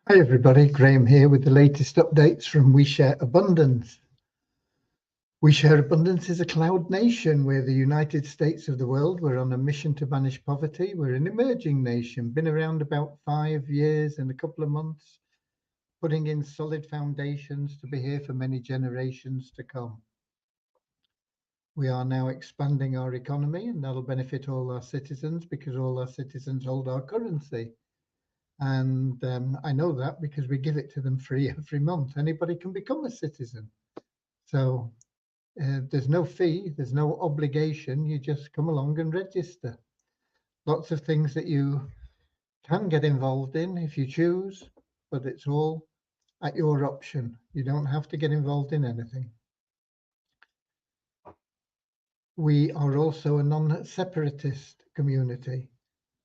Hi everybody, Graham here with the latest updates from We Share Abundance. We Share Abundance is a cloud nation. We're the United States of the world. We're on a mission to banish poverty. We're an emerging nation, been around about 5 years and a couple of months, putting in solid foundations to be here for many generations to come. We are now expanding our economy, and that'll benefit all our citizens because all our citizens hold our currency. And I know that because we give it to them free every month. Anybody can become a citizen. So there's no fee, there's no obligation. You just come along and register. Lots of things that you can get involved in if you choose, but it's all at your option. You don't have to get involved in anything. We are also a non-separatist community.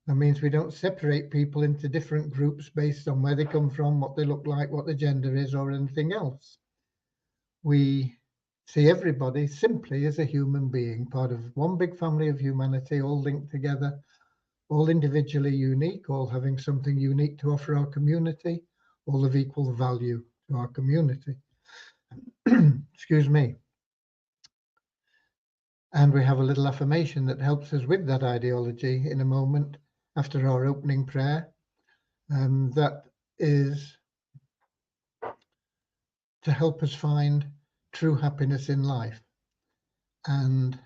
That means we don't separate people into different groups based on where they come from, what they look like, what their gender is, or anything else. We see everybody simply as a human being, part of one big family of humanity, all linked together, all individually unique, all having something unique to offer our community, all of equal value to our community. Excuse me. And we have a little affirmation that helps us with that ideology in a moment after our opening prayer. That is to help us find true happiness in life. And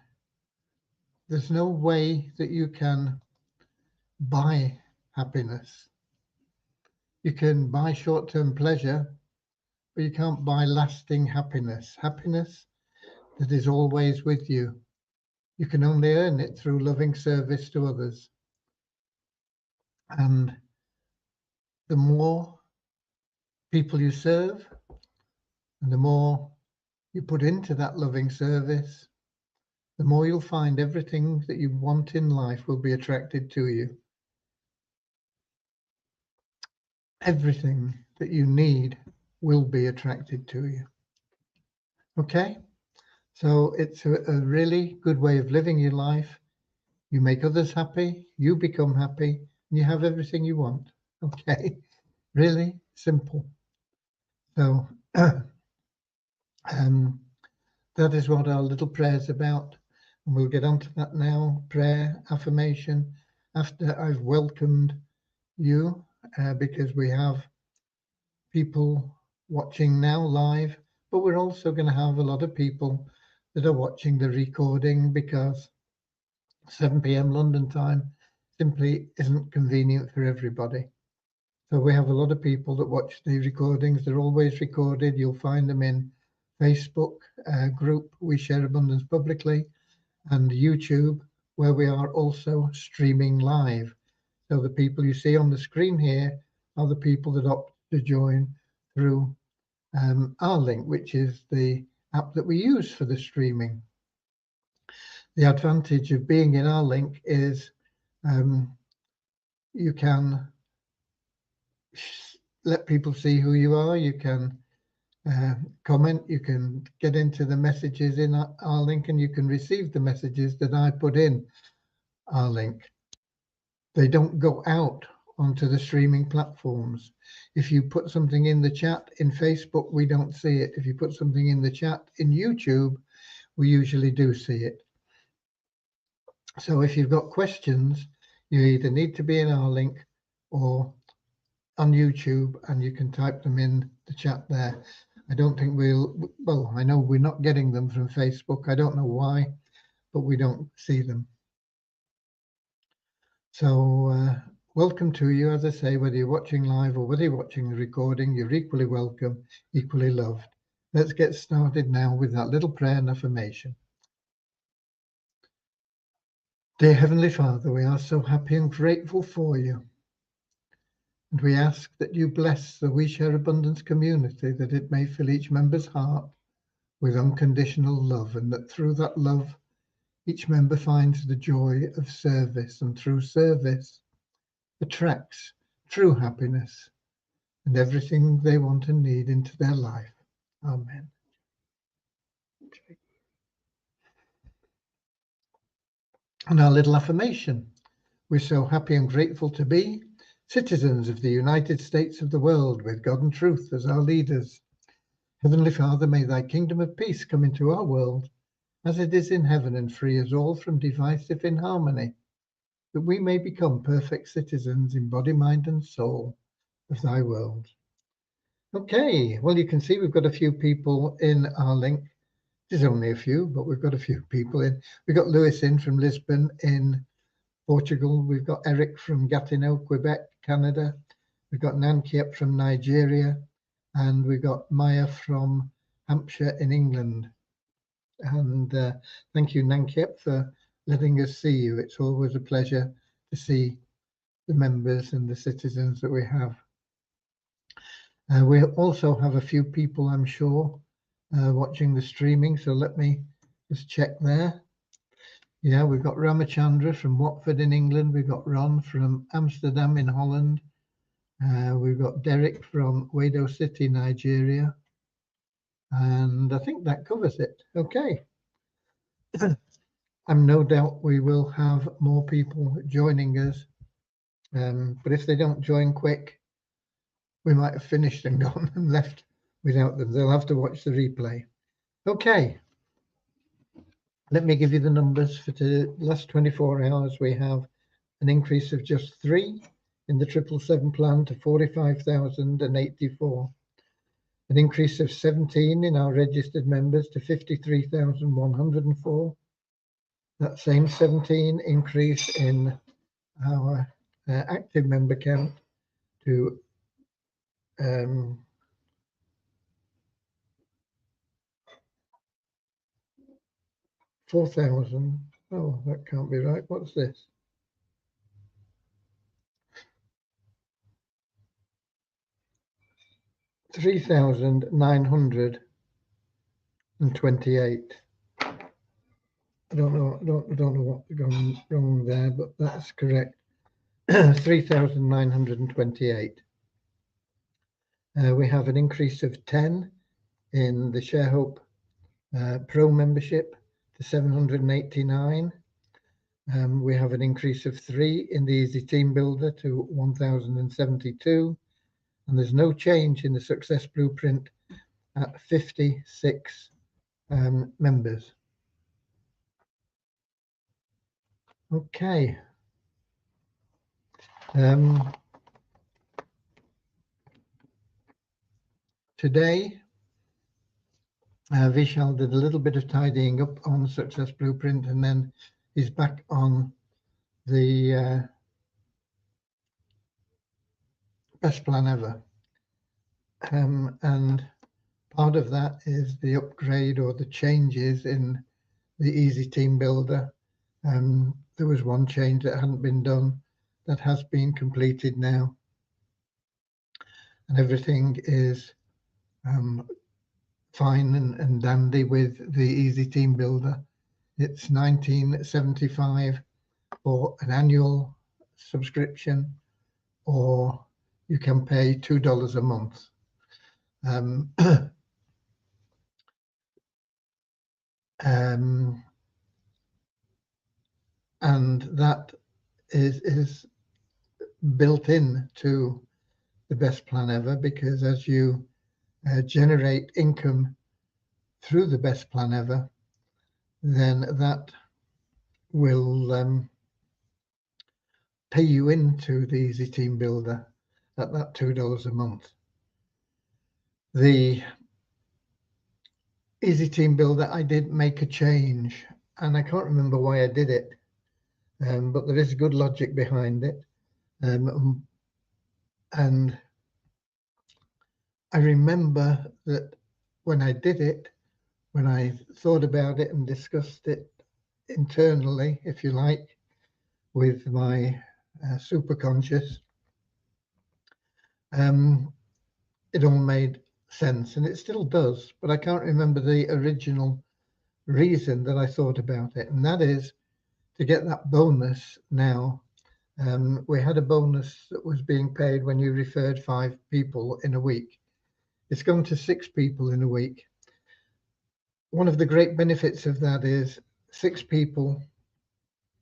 there's no way that you can buy happiness. You can buy short-term pleasure, but you can't buy lasting happiness. Happiness that is always with you. You can only earn it through loving service to others. And the more people you serve, and the more you put into that loving service, the more you'll find everything that you want in life will be attracted to you. Everything that you need will be attracted to you. Okay? So it's a really good way of living your life. You make others happy, you become happy, and you have everything you want. Okay? Really simple. So that is what our little prayer is about. And we'll get on to that now. Prayer, affirmation, after I've welcomed you, because we have people watching now live, but we're also going to have a lot of people that are watching the recording because 7 p.m. London time simply isn't convenient for everybody. So we have a lot of people that watch the recordings. They're always recorded. You'll find them in Facebook group We Share Abundance Publicly, and YouTube, where we are also streaming live. So the people you see on the screen here are the people that opt to join through R-Link, which is the app that we use for the streaming. The advantage of being in R-Link is you can let people see who you are. You can comment, you can get into the messages in R-Link, and you can receive the messages that I put in R-Link. They don't go out onto the streaming platforms. If you put something in the chat in Facebook, we don't see it. If you put something in the chat in YouTube, we usually do see it. So if you've got questions, you either need to be in R-Link or on YouTube, and you can type them in the chat there. I don't think well, I know we're not getting them from Facebook. I don't know why, but we don't see them. So welcome to you. As I say, whether you're watching live or whether you're watching the recording, you're equally welcome, equally loved. Let's get started now with that little prayer and affirmation. Dear Heavenly Father, we are so happy and grateful for you. And we ask that you bless the We Share Abundance community, that it may fill each member's heart with unconditional love, and that through that love, each member finds the joy of service, and through service attracts true happiness and everything they want and need into their life. Amen. Okay. And our little affirmation. We're so happy and grateful to be citizens of the United States of the world, with God and truth as our leaders. Heavenly Father, may thy kingdom of peace come into our world, as it is in heaven, and free us all from divisive inharmony, that we may become perfect citizens in body, mind, and soul of thy world. Okay, well, you can see we've got a few people in our link. There's only a few, but we've got a few people in. We've got Lewis in from Lisbon in Portugal. We've got Eric from Gatineau, Quebec, Canada. We've got Nankiep from Nigeria. And we've got Maya from Hampshire in England. And thank you, Nankiep, for letting us see you. It's always a pleasure to see the members and the citizens that we have. We also have a few people, I'm sure, watching the streaming. So let me just check there. Yeah, we've got Ramachandra from Watford in England. We've got Ron from Amsterdam in Holland. We've got Derek from Wado City, Nigeria. And I think that covers it. Okay. I'm no doubt we will have more people joining us. But if they don't join quick, we might have finished and gone and left without them. They'll have to watch the replay. Okay. Let me give you the numbers for the last 24 hours. We have an increase of just 3 in the 777 plan to 45,084. An increase of 17 in our registered members to 53,104. That same 17 increase in our active member count to 4,000. Oh, that can't be right. What's this? $3,928. I don't know what's gone wrong there, but that's correct. 3,928. We have an increase of 10 in the ShareHope Pro membership to 789. We have an increase of 3 in the Easy Team Builder to 1,072. And there's no change in the Success Blueprint at 56 members. Okay. Today, Vishal did a little bit of tidying up on the Success Blueprint, and then he's back on the best plan ever. And part of that is the upgrade or the changes in the Easy Team Builder. There was one change that hadn't been done that has been completed now. And everything is fine and dandy with the Easy Team Builder. It's $19.75 for an annual subscription, or you can pay $2 a month. And that is built in to the best plan ever, because as you generate income through the best plan ever, then that will pay you into the Easy Team Builder at that $2 a month. The Easy Team Builder, I did make a change, and I can't remember why I did it, but there is good logic behind it. And I remember that when I did it, when I thought about it and discussed it internally, if you like, with my superconscious, it all made sense, and it still does, but I can't remember the original reason that I thought about it, and that is to get that bonus now. We had a bonus that was being paid when you referred 5 people in a week. It's gone to 6 people in a week. One of the great benefits of that is 6 people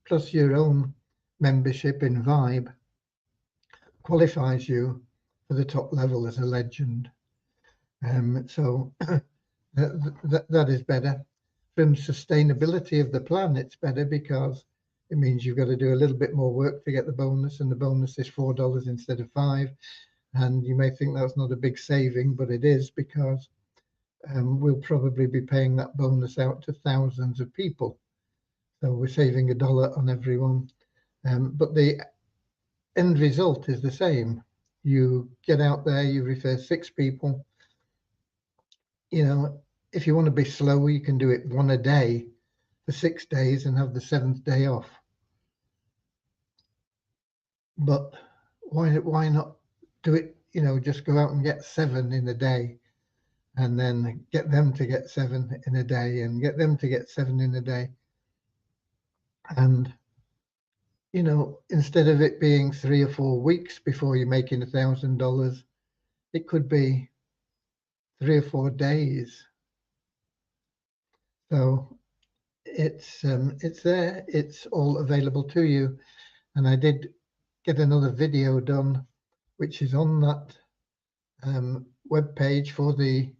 plus your own membership in Vibe qualifies you for the top level as a legend. So that is better. From sustainability of the plan, it's better because it means you've got to do a little bit more work to get the bonus, and the bonus is $4 instead of $5. And you may think that's not a big saving, but it is, because we'll probably be paying that bonus out to thousands of people. So we're saving $1 on everyone. But the end result is the same. You get out there, you refer 6 people. You know, if you want to be slow, you can do it 1 a day for 6 days and have the 7th day off. But why not do it? You know, just go out and get 7 in a day, and then get them to get 7 in a day, and get them to get 7 in a day. And you know, instead of it being 3 or 4 weeks before you're making $1,000, it could be 3 or 4 days. So it's there, it's all available to you. And I did get another video done, which is on that web page for the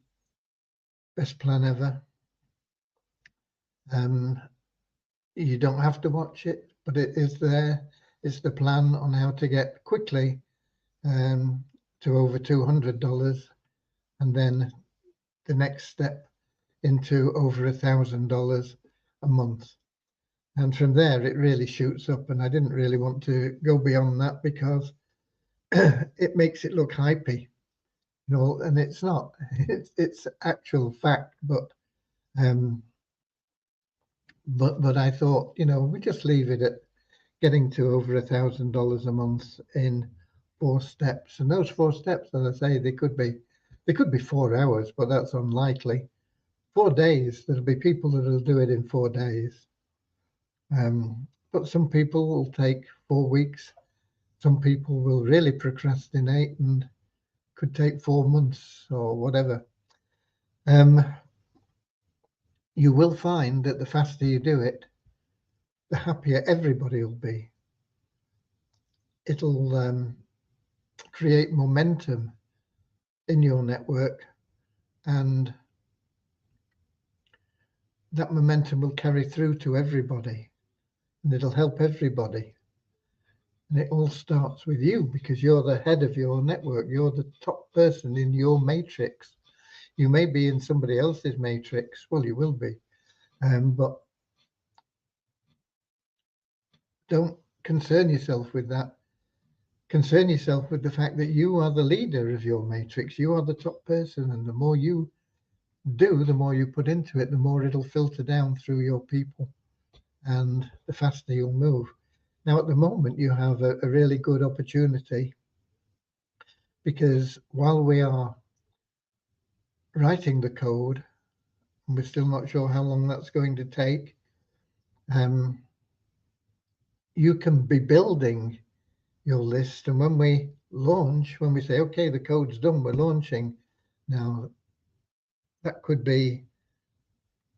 best plan ever. You don't have to watch it, but it is there. It's the plan on how to get quickly to over $200, and then the next step into over $1,000 a month. And from there, it really shoots up. And I didn't really want to go beyond that because it makes it look hypey, you know, and it's not. It's actual fact. But I thought, you know, we just leave it at getting to over $1,000 a month in 4 steps. And those 4 steps, as I say, they could be 4 hours, but that's unlikely. 4 days, there'll be people that will do it in 4 days. But some people will take 4 weeks. Some people will really procrastinate and could take 4 months or whatever. You will find that the faster you do it, the happier everybody will be. It'll create momentum in your network, and that momentum will carry through to everybody, and it'll help everybody. And it all starts with you, because you're the head of your network. You're the top person in your matrix. You may be in somebody else's matrix. Well, you will be. But don't concern yourself with that. Concern yourself with the fact that you are the leader of your matrix. You are the top person. And the more you do, the more you put into it, the more it'll filter down through your people, and the faster you'll move. Now, at the moment, you have a really good opportunity, because while we are writing the code, and we're still not sure how long that's going to take, you can be building your list. And when we launch, when we say, okay, the code's done, we're launching now, that could be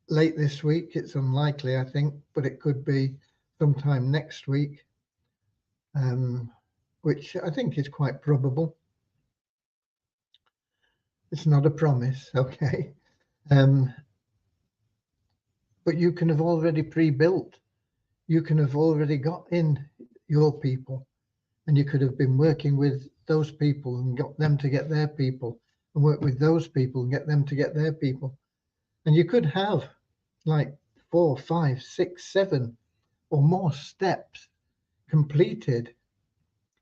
late this week. It's unlikely, I think, but it could be sometime next week, which I think is quite probable. It's not a promise, okay? But you can have already pre-built. You can have already got in your people, and you could have been working with those people and got them to get their people, and work with those people and get them to get their people. And you could have like 4, 5, 6, 7 or more steps completed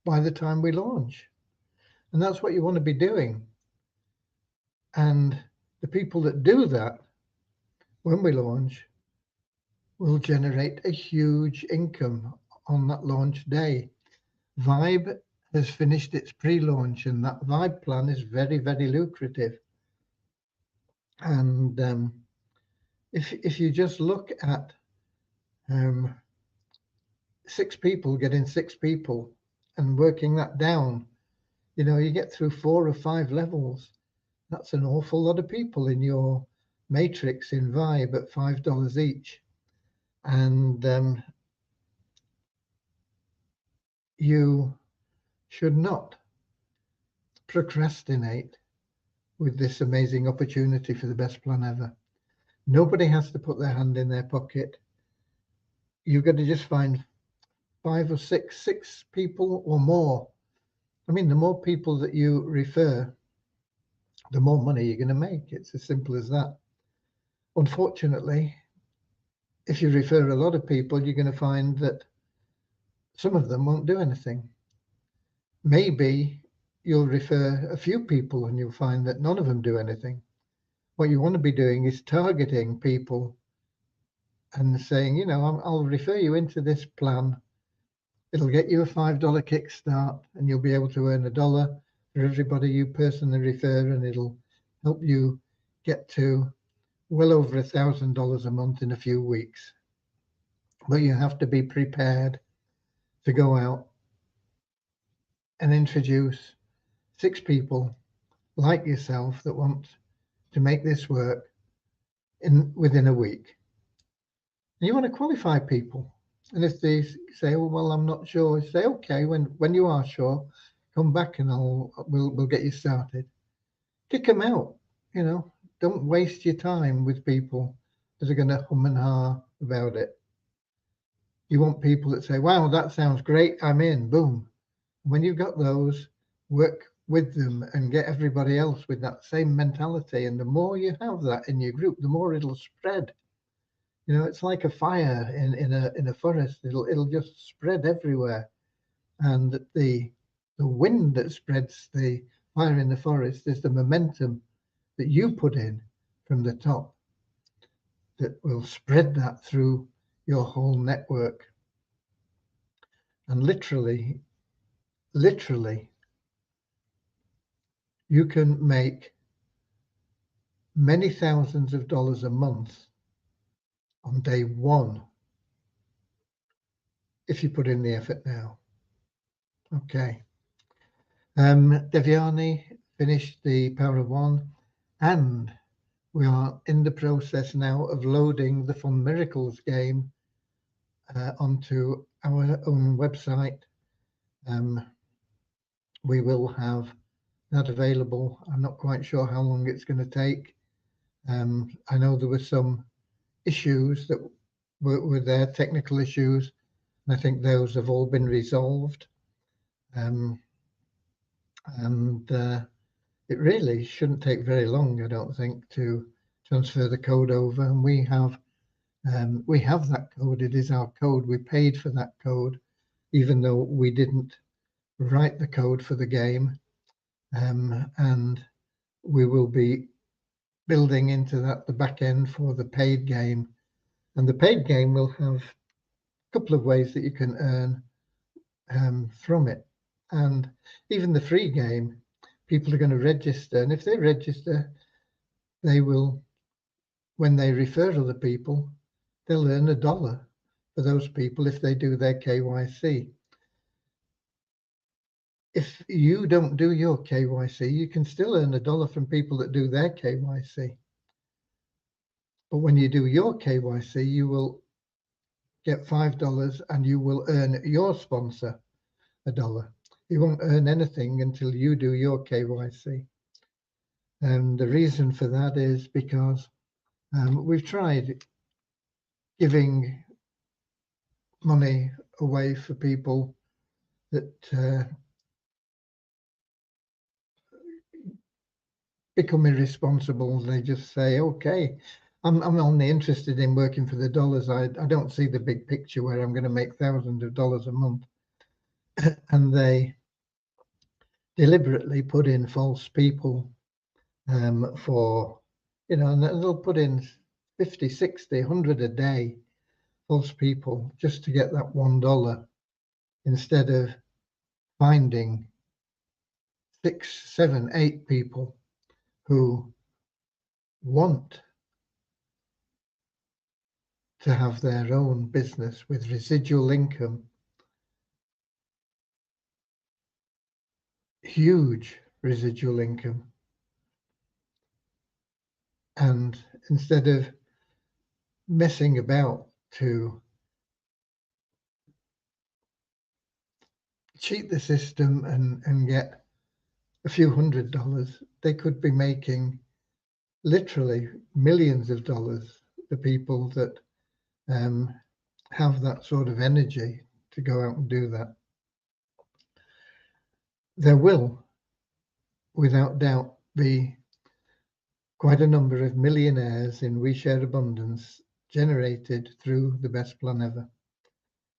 by the time we launch. And that's what you want to be doing. And the people that do that when we launch will generate a huge income on that launch day. Vibe has finished its pre-launch, and that Vibe plan is very, very lucrative. And if you just look at 6 people getting 6 people and working that down, you know, you get through 4 or 5 levels. That's an awful lot of people in your matrix in Vibe at $5 each. And you should not procrastinate with this amazing opportunity for the best plan ever. Nobody has to put their hand in their pocket. You've got to just find 5 or 6 people or more. I mean, the more people that you refer, the more money you're going to make. It's as simple as that. Unfortunately, if you refer a lot of people, you're going to find that some of them won't do anything. Maybe you'll refer a few people and you'll find that none of them do anything. What you want to be doing is targeting people and saying, you know, I'll refer you into this plan. It'll get you a $5 kickstart and you'll be able to earn $1 for everybody you personally refer, and it'll help you get to well over $1,000 a month in a few weeks. But you have to be prepared to go out and introduce 6 people like yourself that want to make this work within a week. And you want to qualify people. And if they say, "Oh, well, I'm not sure," say, "Okay, when you are sure, come back and we'll get you started." Kick them out. You know, don't waste your time with people that are going to hum and ha about it. You want people that say, "Wow, that sounds great, I'm in." Boom. When you've got those, work with them and get everybody else with that same mentality. And the more you have that in your group, the more it'll spread. You know, it's like a fire in a forest. It'll just spread everywhere. And the wind that spreads the fire in the forest is the momentum that you put in from the top that will spread that through your whole network. And literally, you can make many thousands of dollars a month on day one if you put in the effort now. Okay. Devyani finished the Power of One, and we are in the process now of loading the Fun Miracles game onto our own website. We will have that available. I'm not quite sure how long it's going to take. I know there were some issues that were there, technical issues, and I think those have all been resolved. It really shouldn't take very long, I don't think, to transfer the code over. And we have that code. It is our code. We paid for that code, even though we didn't write the code for the game. And we will be building into that the back end for the paid game. And the paid game will have a couple of ways that you can earn from it. And even the free game, people are going to register. And if they register, they will, when they refer other people, they'll earn $1 for those people if they do their KYC. If you don't do your KYC, you can still earn $1 from people that do their KYC. But when you do your KYC, you will get $5 and you will earn your sponsor $1. You won't earn anything until you do your KYC. And the reason for that is because we've tried giving money away for people that become irresponsible. They just say, "Okay, I'm only interested in working for the dollars. I don't see the big picture where I'm going to make thousands of dollars a month." And they deliberately put in false people for, you know, and they'll put in 50, 60, 100 a day, false people, just to get that $1, instead of finding 6, 7, 8 people who want to have their own business with residual income, huge residual income. And instead of messing about to cheat the system and get a few $100s, they could be making literally millions of dollars, the people that have that sort of energy to go out and do that. There will, without doubt, be quite a number of millionaires in We Share Abundance generated through the best plan ever.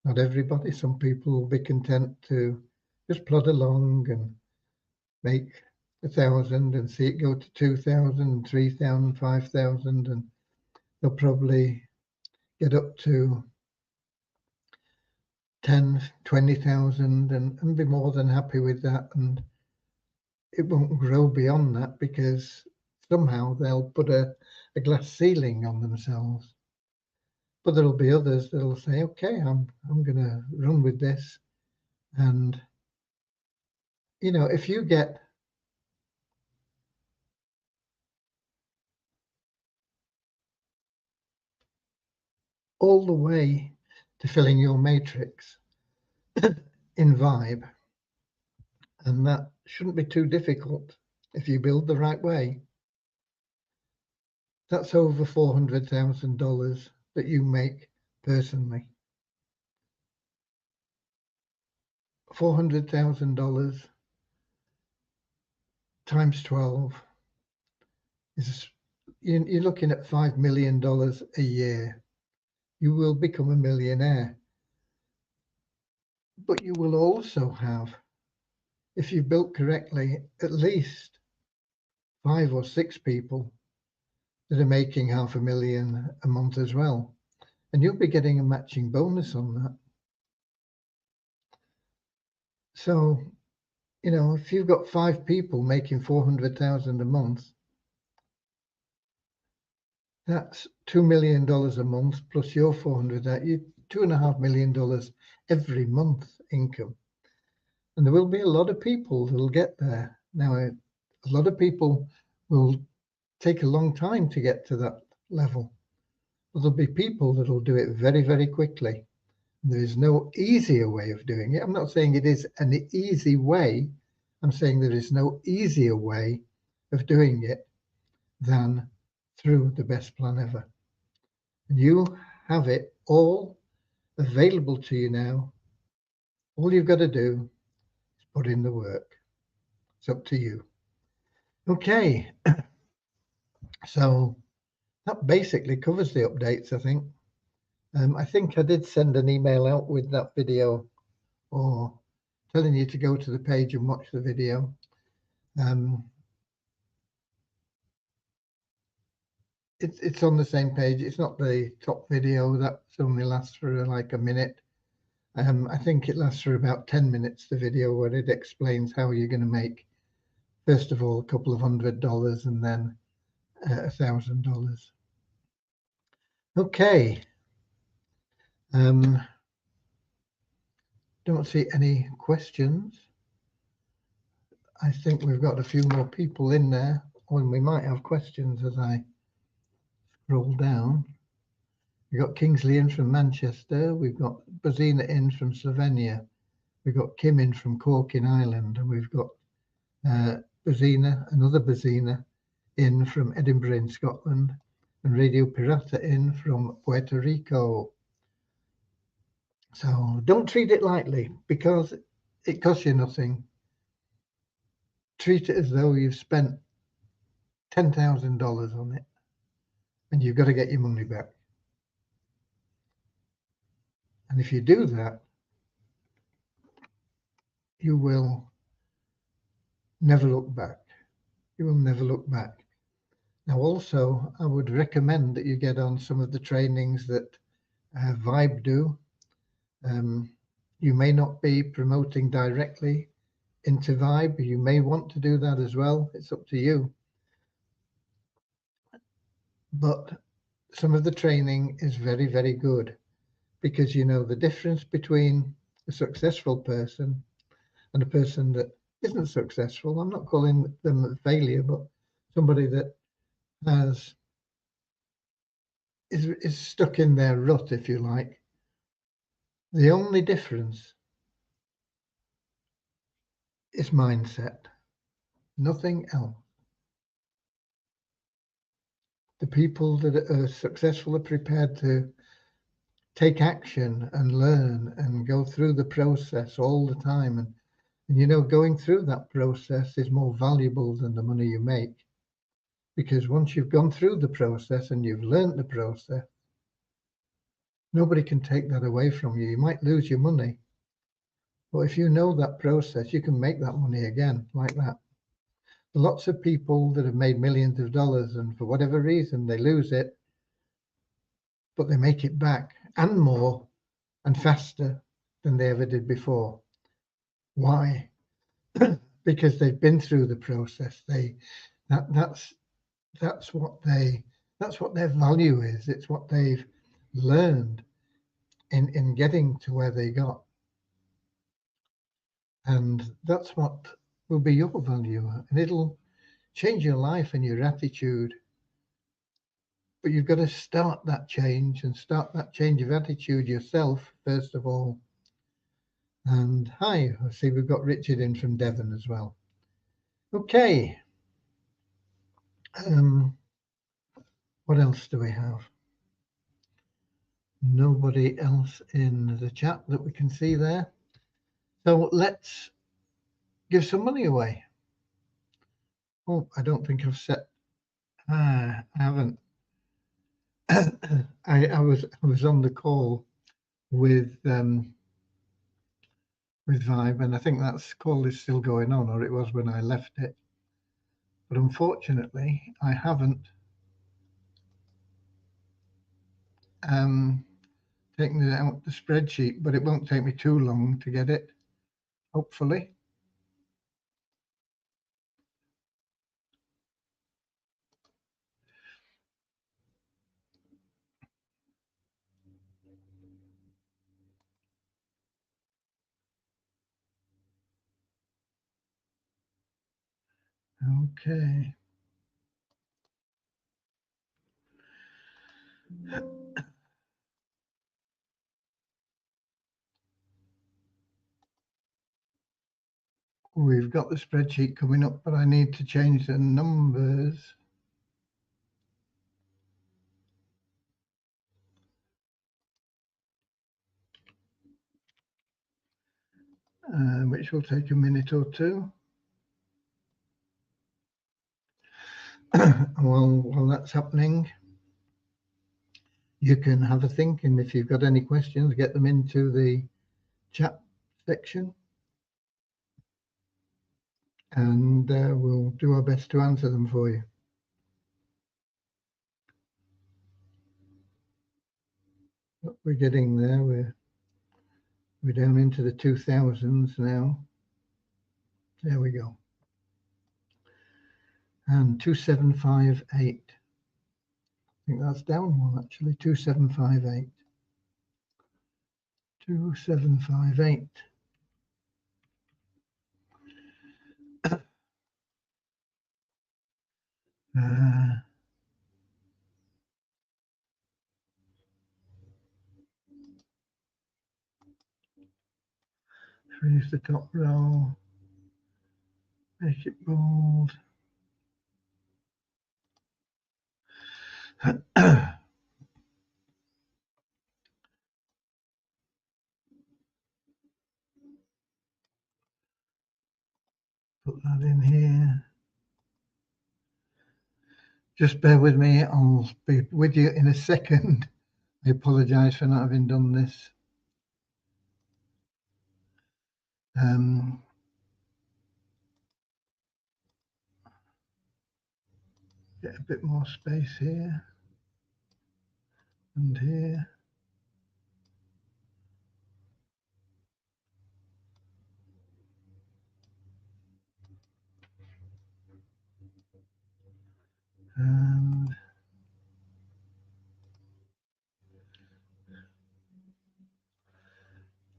Not everybody. Some people will be content to just plod along and make 1,000 and see it go to 2,000, 3,000, 5,000, and they'll probably get up to 10, 20,000 and be more than happy with that. And it won't grow beyond that because somehow they'll put a glass ceiling on themselves. But there'll be others that'll say, okay, I'm going to run with this. And, you know, if you get all the way to filling your matrix in Vibe, and that shouldn't be too difficult if you build the right way, that's over $400,000 that you make personally. $400,000 times 12 is, you're looking at $5 million a year. You will become a millionaire. But you will also have, if you built correctly, at least 5 or 6 people that are making $500,000 a month as well. And you'll be getting a matching bonus on that. So, you know, if you've got 5 people making $400,000 a month, that's $2 million a month plus your 400, that you $2.5 million every month income. And there will be a lot of people that'll get there. Now, a lot of people will take a long time to get to that level. But there'll be people that'll do it very, very quickly. There is no easier way of doing it. I'm not saying it is an easy way. I'm saying there is no easier way of doing it than through the best plan ever. And you have it all available to you now. All you've got to do is put in the work. It's up to you. Okay. So that basically covers the updates, I think. I think I did send an email out with that video or telling you to go to the page and watch the video. It's on the same page. It's not the top video. That only lasts for like a minute. I think it lasts for about 10 minutes, the video, where it explains how you're going to make, first of all, a couple of $100 and then $1,000. Okay. Don't see any questions. I think we've got a few more people in there, and we might have questions as I scroll down. We've got Kingsley in from Manchester. We've got Bazina in from Slovenia. We've got Kim in from Cork in Ireland. And we've got Bazina, another Bazina, in from Edinburgh in Scotland. And Radio Pirata in from Puerto Rico. So don't treat it lightly because it costs you nothing. Treat it as though you've spent $10,000 on it and you've got to get your money back. And if you do that, you will never look back. You will never look back. Now, also, I would recommend that you get on some of the trainings that Vibe do. You may not be promoting directly into Vibe. You may want to do that as well. It's up to you. But some of the training is very, very good because you know the difference between a successful person and a person that isn't successful. I'm not calling them a failure, but somebody that is stuck in their rut, if you like. The only difference is mindset, nothing else. The people that are successful are prepared to take action and learn and go through the process all the time. And you know, going through that process is more valuable than the money you make. Because once you've gone through the process and you've learned the process, nobody can take that away from you. You might lose your money, but if you know that process, you can make that money again like that. Lots of people that have made millions of dollars and for whatever reason they lose it, but they make it back and more and faster than they ever did before. Why? Because they've been through the process. That's what their value is. It's what they've learned in getting to where they got. And that's what will be your value. And it'll change your life and your attitude. But you've got to start that change and start that change of attitude yourself, first of all. And hi, I see we've got Richard in from Devon as well. Okay. What else do we have? Nobody else in the chat that we can see there. So let's give some money away. Oh, I don't think I've set. I haven't. I was on the call with Vibe, and I think that call is still going on, or it was when I left it. But unfortunately, I haven't taken it out the spreadsheet. But it won't take me too long to get it, hopefully. Okay. We've got the spreadsheet coming up, but I need to change the numbers. Which will take a minute or two. While that's happening, you can have a think, and if you've got any questions, get them into the chat section, and we'll do our best to answer them for you. But we're getting there. We're down into the 2000s now. There we go. And 2758. I think that's down one actually. 2758. 2758. Freeze the top row. Make it bold. Put that in here. Just bear with me. I'll be with you in a second. I apologize for not having done this. Get a bit more space here and here.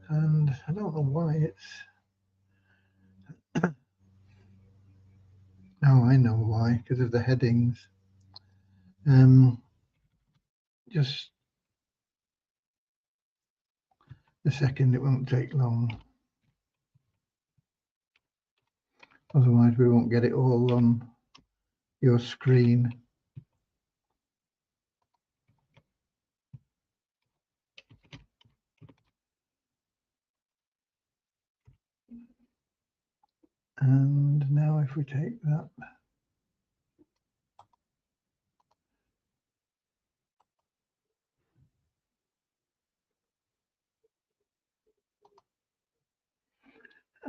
And I don't know why it's. Oh, I know why, because of the headings. Just a second, it won't take long. otherwise we won't get it all on your screen. And now if we take that,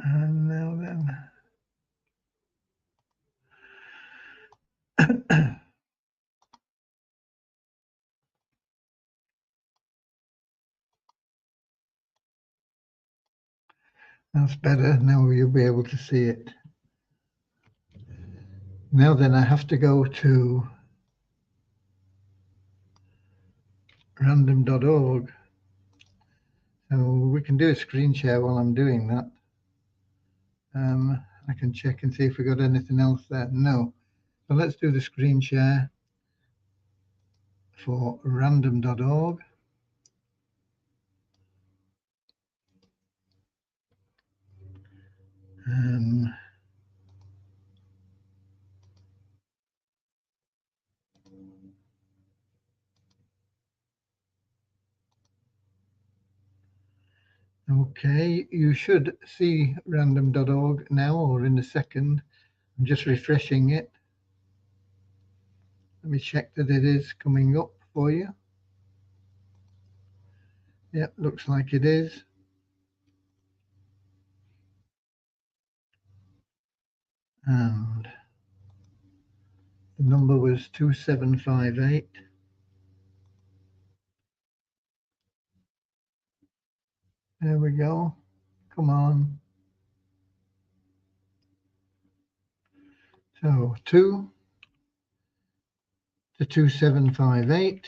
and now then that's better. Now you'll be able to see it. Now then I have to go to random.org. So we can do a screen share while I'm doing that. I can check and see if we got anything else there. No. So let's do the screen share for random.org. Okay, you should see random.org now or in a second. I'm just refreshing it. Let me check that it is coming up for you. Yep, looks like it is. And the number was 2758. There we go. Come on. So 2 to 2758.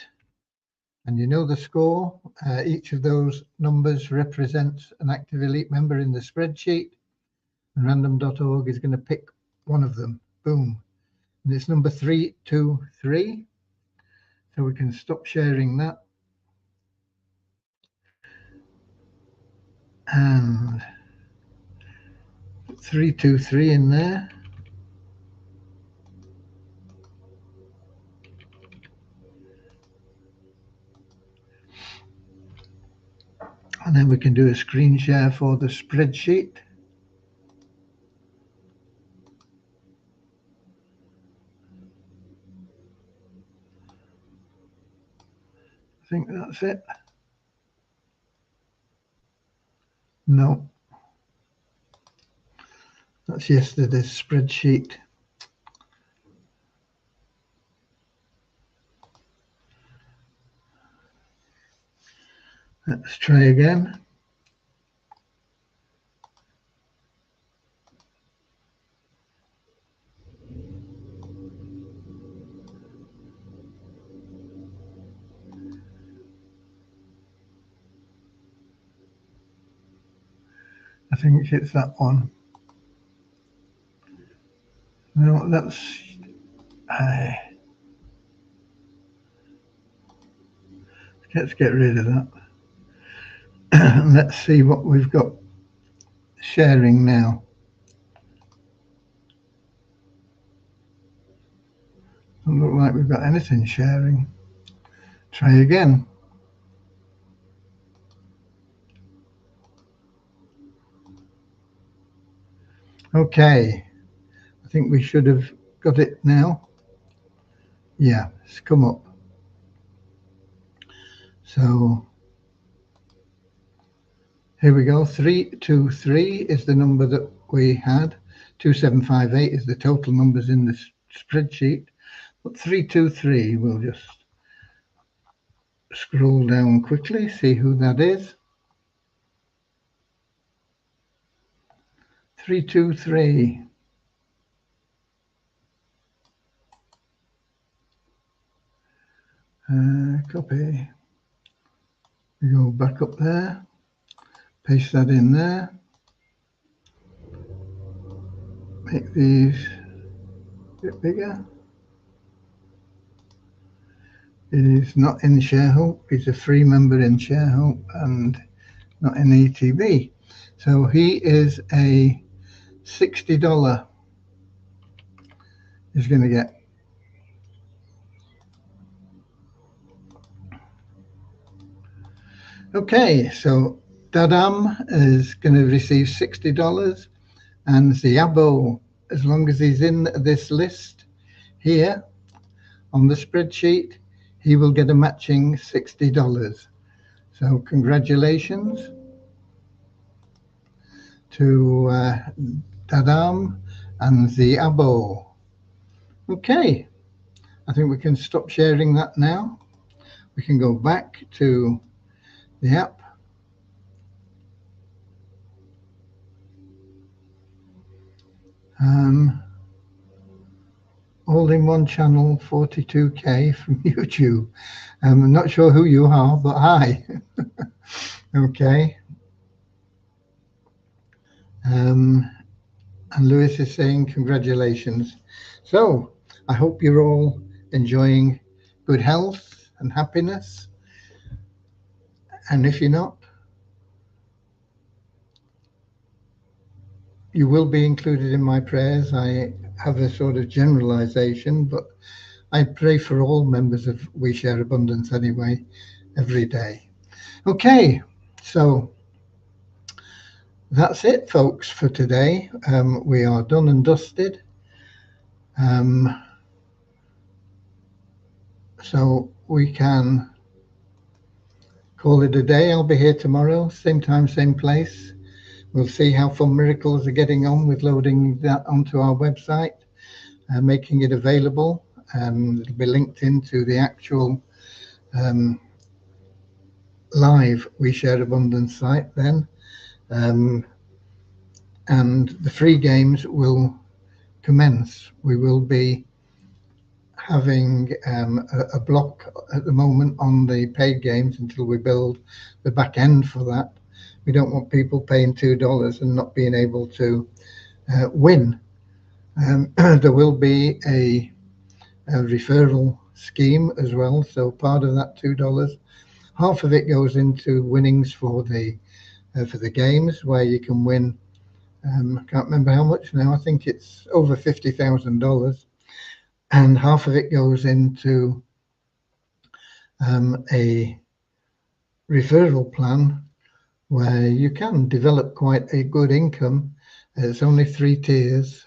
And you know the score. Each of those numbers represents an active elite member in the spreadsheet. And random.org is going to pick one of them. Boom. And it's number 323. So we can stop sharing that. And 323 in there. And then we can do a screen share for the spreadsheet. I think that's it. No. That's yesterday's spreadsheet. Let's try again. I think it's that one. No, that's... let's get rid of that. Let's see what we've got sharing now. Doesn't look like we've got anything sharing. Try again. Okay. I think we should have got it now. Yeah, it's come up. So here we go. 323 is the number that we had. 2758 is the total numbers in the spreadsheet. But 323, we'll just scroll down quickly, see who that is. 323. Copy. We go back up there. Paste that in there. Make these a bit bigger. It is not in ShareHope. He's a free member in ShareHope and not in ETB. So he is a $60 is going to get. Okay, so Dadam is going to receive $60, and Ziabo, as long as he's in this list here on the spreadsheet, he will get a matching $60. So congratulations to Dadam and Ziabo. Okay, I think we can stop sharing that now. We can go back to the app. All in one channel, 42K from YouTube. I'm not sure who you are, but hi. Okay. And Lewis is saying congratulations. So I hope you're all enjoying good health and happiness. And if you're not, you will be included in my prayers. I have a sort of generalization, but I pray for all members of We Share Abundance anyway, every day. Okay, so that's it, folks, for today. We are done and dusted. So we can call it a day. I'll be here tomorrow, same time, same place. We'll see how Fun Miracles are getting on with loading that onto our website, making it available. It'll be linked into the actual live We Share Abundance site then. And the free games will commence. We will be having a block at the moment on the paid games until we build the back end for that. We don't want people paying $2 and not being able to win. There will be a referral scheme as well. So part of that $2, half of it goes into winnings for the games, where you can win. I can't remember how much now. I think it's over $50,000, and half of it goes into a referral plan where you can develop quite a good income. It's only 3 tiers,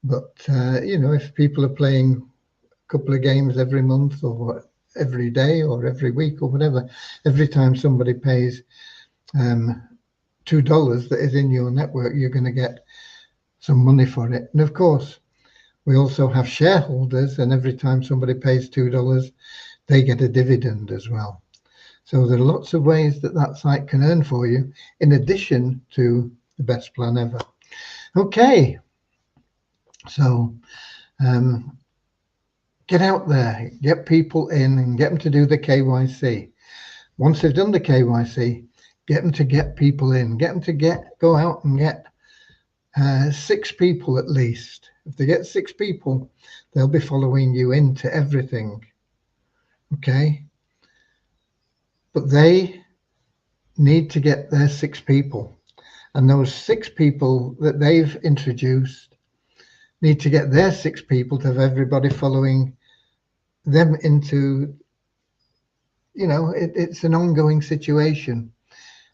but you know, if people are playing a couple of games every month or every day or every week or whatever, every time somebody pays $2 that is in your network, you're going to get some money for it. And of course, we also have shareholders, and every time somebody pays $2, they get a dividend as well. So there are lots of ways that that site can earn for you, in addition to the best plan ever. Okay, so get out there, get people in and get them to do the KYC. Once they've done the KYC, get them to get people in, get them to go out and get 6 people at least. If they get 6 people, they'll be following you into everything. Okay? But they need to get their 6 people. And those 6 people that they've introduced need to get their 6 people to have everybody following them into, you know, it's an ongoing situation.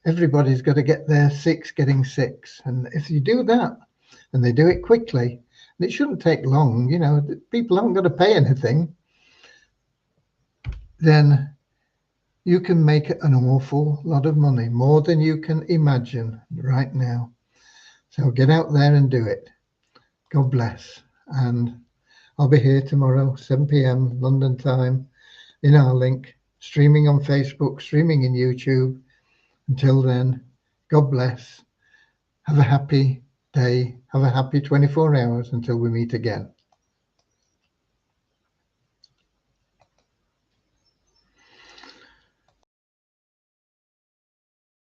Everybody's got to get their 6 getting 6. And if you do that, and they do it quickly, and it shouldn't take long, you know, people haven't got to pay anything, then you can make an awful lot of money, more than you can imagine right now. So get out there and do it. God bless. And I'll be here tomorrow, 7 p.m. London time, in our link, streaming on Facebook, streaming in YouTube. Until then, God bless. Have a happy day. Have a happy 24 hours until we meet again.